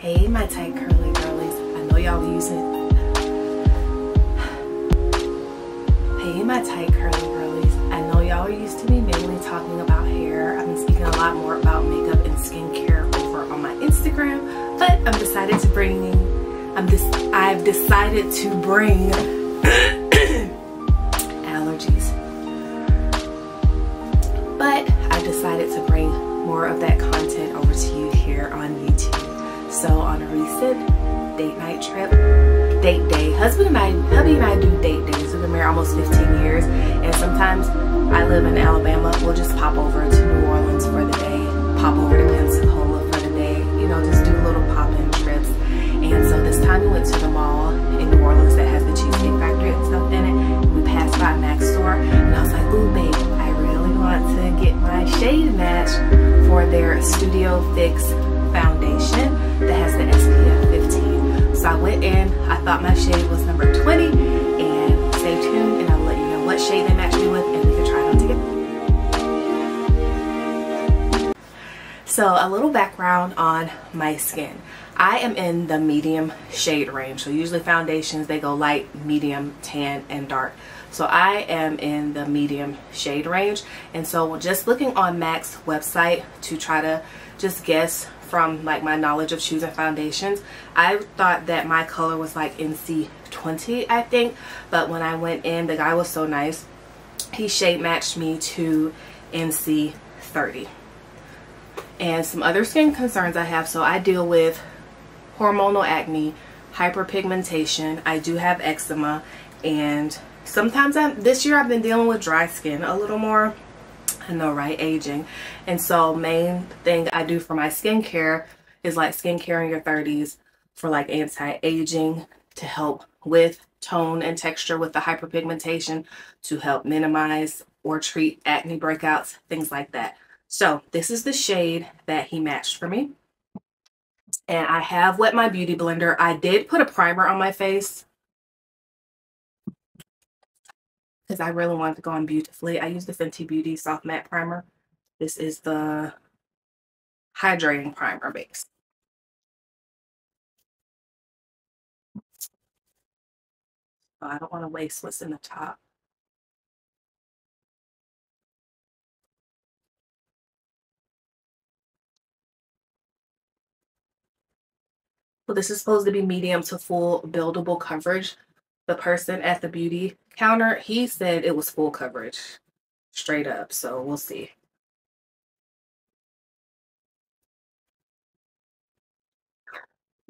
Hey my tight curly girlies, I know y'all using. Hey my tight curly girlies, I know y'all are used to me mainly talking about hair. I've been speaking a lot more about makeup and skincare over on my Instagram, but I've decided to bring allergies. But I decided to bring more of that content over to you here on YouTube. So on a recent date night trip, date day, hubby and I do date days. We've been married almost 15 years, and sometimes I live in Alabama. We'll just pop over to New Orleans for the day, pop over to Pensacola for the day, you know, just do little pop-in trips. And so this time we went to the mall in New Orleans that has the Cheesecake Factory and stuff in it. And we passed by Mac's store, and I was like, ooh babe, I really want to get my shade matched for their Studio Fix foundation that has the SPF 15. So I went in, I thought my shade was number 20, and stay tuned and I'll let you know what shade they matched me with and we can try it on together. So a little background on my skin. I am in the medium shade range. So usually foundations, they go light, medium, tan, and dark. So I am in the medium shade range. And so just looking on MAC's website to try to just guess from like my knowledge of choosing foundations, I thought that my color was like NC30, I think. But when I went in, the guy was so nice. He shade matched me to NC30. And some other skin concerns I have. So I deal with hormonal acne, hyperpigmentation. I do have eczema, and sometimes this year I've been dealing with dry skin a little more. I know, right? Aging. And so main thing I do for my skincare is like skincare in your 30s for like anti-aging, to help with tone and texture with the hyperpigmentation, to help minimize or treat acne breakouts, things like that. So this is the shade that he matched for me. And I have wet my beauty blender. I did put a primer on my face because I really wanted to go on beautifully. I used the Fenty Beauty Soft Matte Primer. This is the hydrating primer base. Oh, I don't want to waste what's in the top. So this is supposed to be medium to full buildable coverage. The person at the beauty counter, he said it was full coverage, straight up. So we'll see.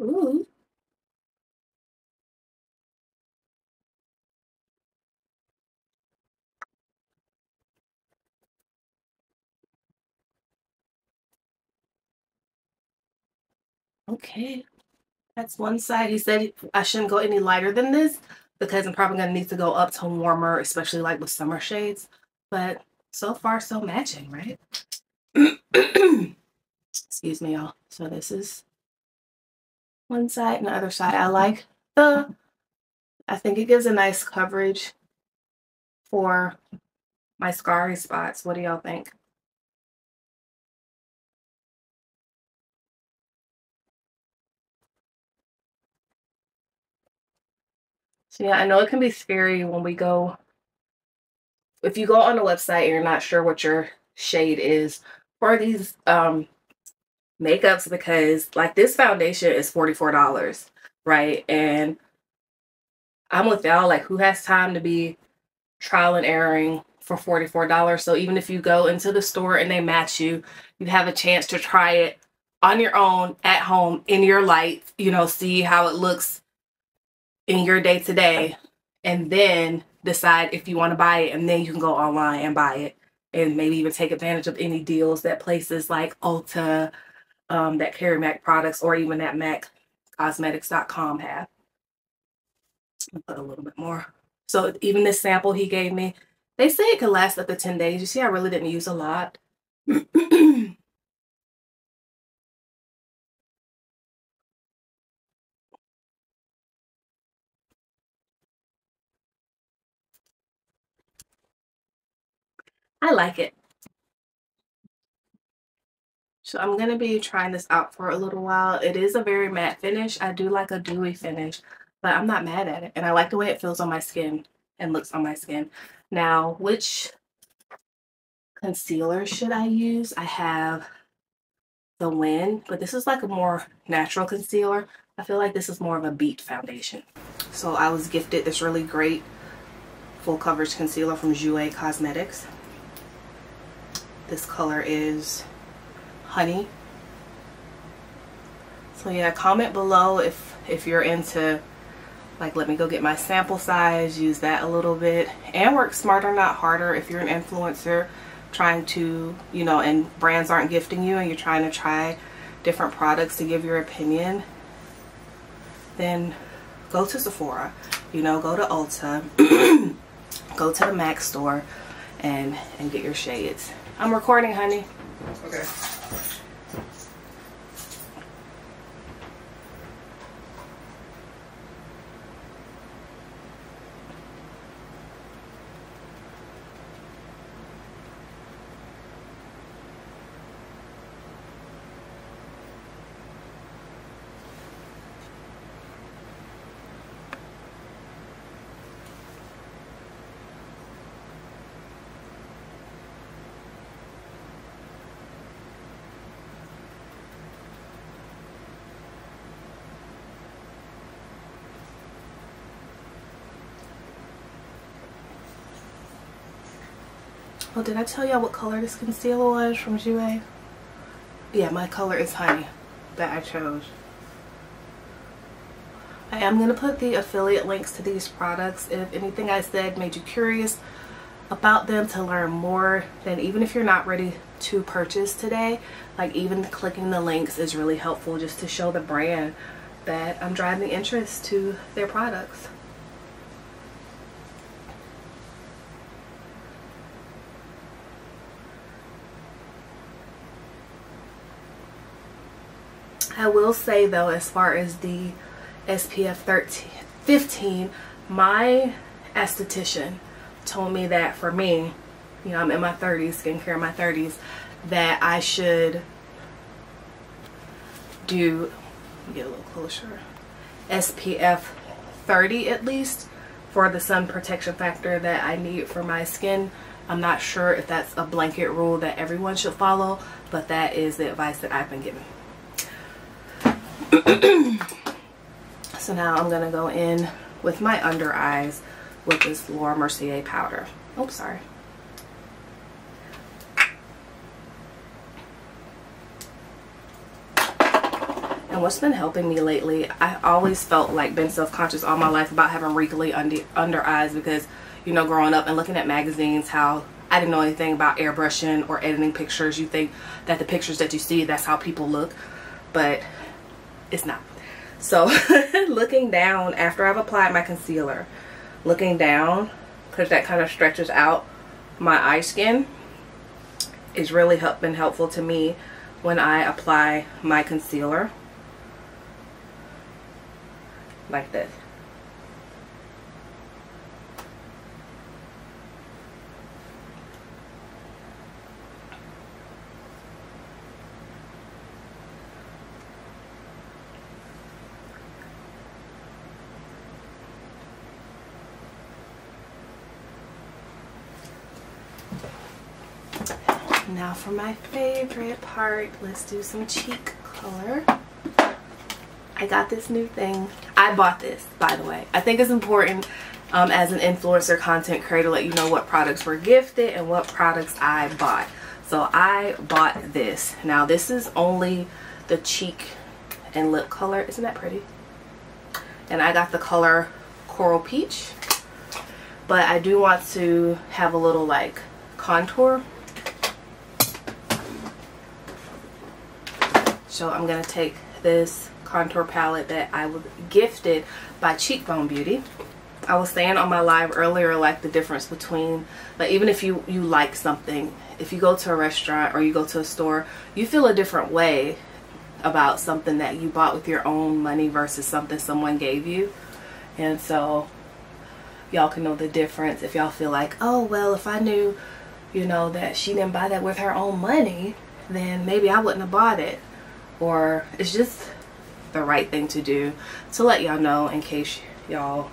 Ooh. Okay. That's one side. He said I shouldn't go any lighter than this because I'm probably going to need to go up to warmer, especially like with summer shades. But so far, so matching, right? Excuse me, y'all. So this is one side and the other side. I think it gives a nice coverage for my scarring spots. What do y'all think? So yeah, I know it can be scary when we go, if you go on the website and you're not sure what your shade is for these makeups, because like this foundation is $44, right? And I'm with y'all, like who has time to be trial and erroring for $44? So even if you go into the store and they match you, you have a chance to try it on your own at home in your light, you know, see how it looks in your day to day, and then decide if you want to buy it, and then you can go online and buy it, and maybe even take advantage of any deals that places like Ulta, that carry MAC products, or even that MACcosmetics.com have. I'll put a little bit more. So even this sample he gave me, they say it can last up to 10 days. You see, I really didn't use a lot. I like it. So I'm going to be trying this out for a little while. It is a very matte finish. I do like a dewy finish, but I'm not mad at it. And I like the way it feels on my skin and looks on my skin. Now, which concealer should I use? I have the Win, but this is like a more natural concealer. I feel like this is more of a beat foundation. So I was gifted this really great full coverage concealer from Jouer Cosmetics. This color is Honey. So yeah, comment below if you're into, like, let me go get my sample size, use that a little bit, and work smarter not harder. If you're an influencer trying to, you know, and brands aren't gifting you and you're trying to try different products to give your opinion, then go to Sephora, you know, go to Ulta, go to the MAC store and get your shades. I'm recording, honey. Okay. Oh, did I tell y'all what color this concealer was from Jouer? Yeah, my color is Honey that I chose. I am going to put the affiliate links to these products if anything I said made you curious about them to learn more. Then even if you're not ready to purchase today, like, even clicking the links is really helpful just to show the brand that I'm driving interest to their products. I will say though, as far as the SPF 15, my esthetician told me that for me, you know, I'm in my 30s, skincare in my 30s, that I should do, get a little closer, SPF 30 at least for the sun protection factor that I need for my skin. I'm not sure if that's a blanket rule that everyone should follow, but that is the advice that I've been given. So now I'm gonna go in with my under eyes with this Mercier powder. Oh, sorry. And what's been helping me lately, I always felt like, been self-conscious all my life about having wrinkly under eyes because, you know, growing up and looking at magazines, how I didn't know anything about airbrushing or editing pictures. You think that the pictures that you see, that's how people look, but it's not. So looking down after I've applied my concealer, looking down, because that kind of stretches out my eye skin, is really been helpful to me when I apply my concealer like this. Now for my favorite part, let's do some cheek color. I got this new thing. I bought this, by the way. I think it's important as an influencer content creator to let you know what products were gifted and what products I bought. So I bought this. Now this is only the cheek and lip color. Isn't that pretty? And I got the color Coral Peach. But I do want to have a little like contour. So I'm going to take this contour palette that I was gifted by Cheekbone Beauty. I was saying on my live earlier, like, the difference between, like, even if you like something, if you go to a restaurant or you go to a store, you feel a different way about something that you bought with your own money versus something someone gave you. And so y'all can know the difference if y'all feel like, oh, well, if I knew, you know, that she didn't buy that with her own money, then maybe I wouldn't have bought it. Or it's just the right thing to do to let y'all know, in case y'all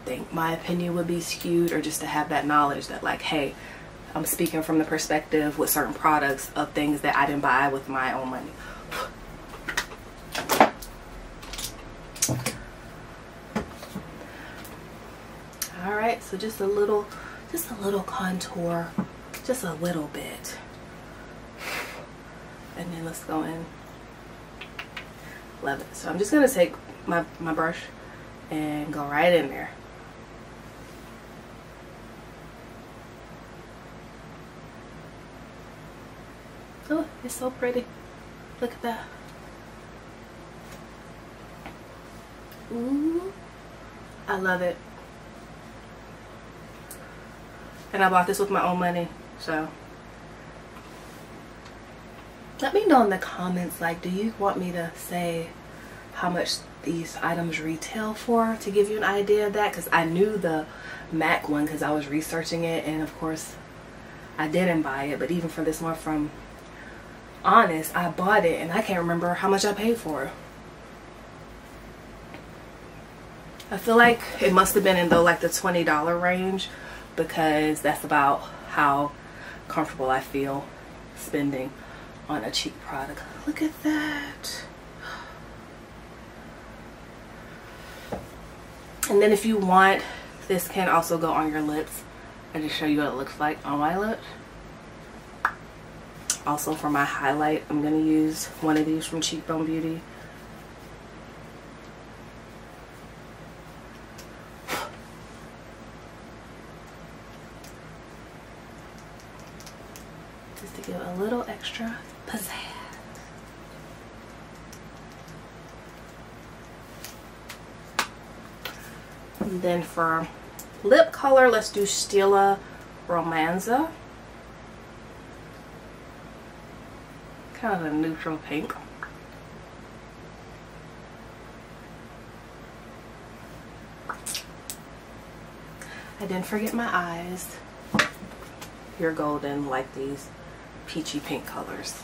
think my opinion would be skewed, or just to have that knowledge that, like, hey, I'm speaking from the perspective with certain products of things that I didn't buy with my own money. Alright, so just a little contour, just a little bit. And then let's go in. Love it. So I'm just going to take my brush and go right in there. Oh, it's so pretty. Look at that. Ooh, I love it. And I bought this with my own money, so let me know in the comments, like, do you want me to say how much these items retail for, to give you an idea of that? Because I knew the MAC one because I was researching it, and of course I didn't buy it. But even for this one from Honest, I bought it and I can't remember how much I paid for it. I feel like it must have been in the $20 range, because that's about how comfortable I feel spending on a cheap product. Look at that. And then if you want, this can also go on your lips. I just show you what it looks like on my lips. Also for my highlight, I'm going to use one of these from Cheekbone Beauty. Just to give a little extra pizzazz. And then for lip color, let's do STILA Cosmetics. Kind of a neutral pink. I didn't forget my eyes. Pure golden, like these peachy pink colors.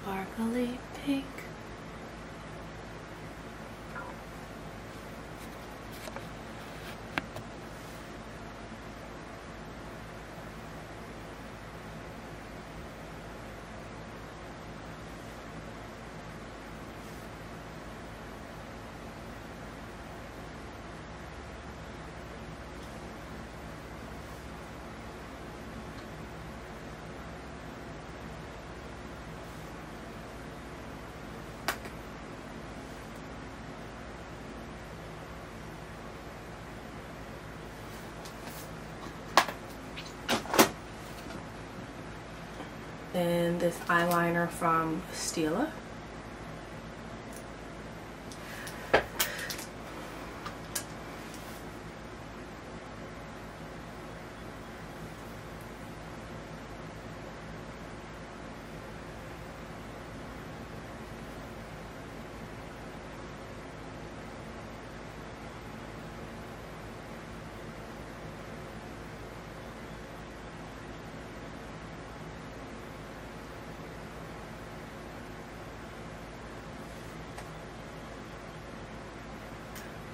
Sparkly pink. Then this eyeliner from STILA.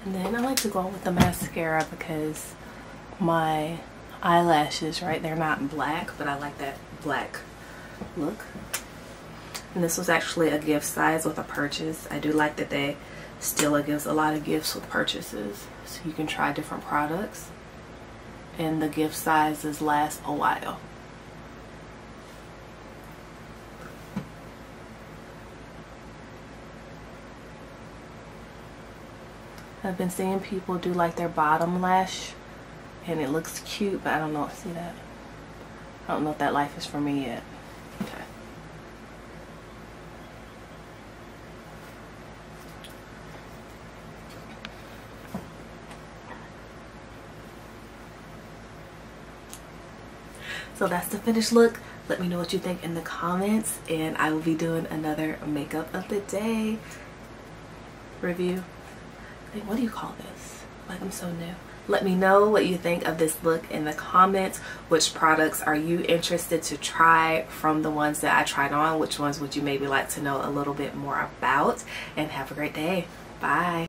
And then I like to go with the mascara because my eyelashes, right, they're not black, but I like that black look. And this was actually a gift size with a purchase. I do like that they STILA gives a lot of gifts with purchases, so you can try different products and the gift sizes last a while. I've been seeing people do like their bottom lash and it looks cute, but I don't know. See that? I don't know if that life is for me yet. Okay. So that's the finished look. Let me know what you think in the comments, and I will be doing another makeup of the day review. What do you call this? Like, I'm so new. Let me know what you think of this look in the comments. Which products are you interested to try from the ones that I tried on? Which ones would you maybe like to know a little bit more about? And have a great day. Bye.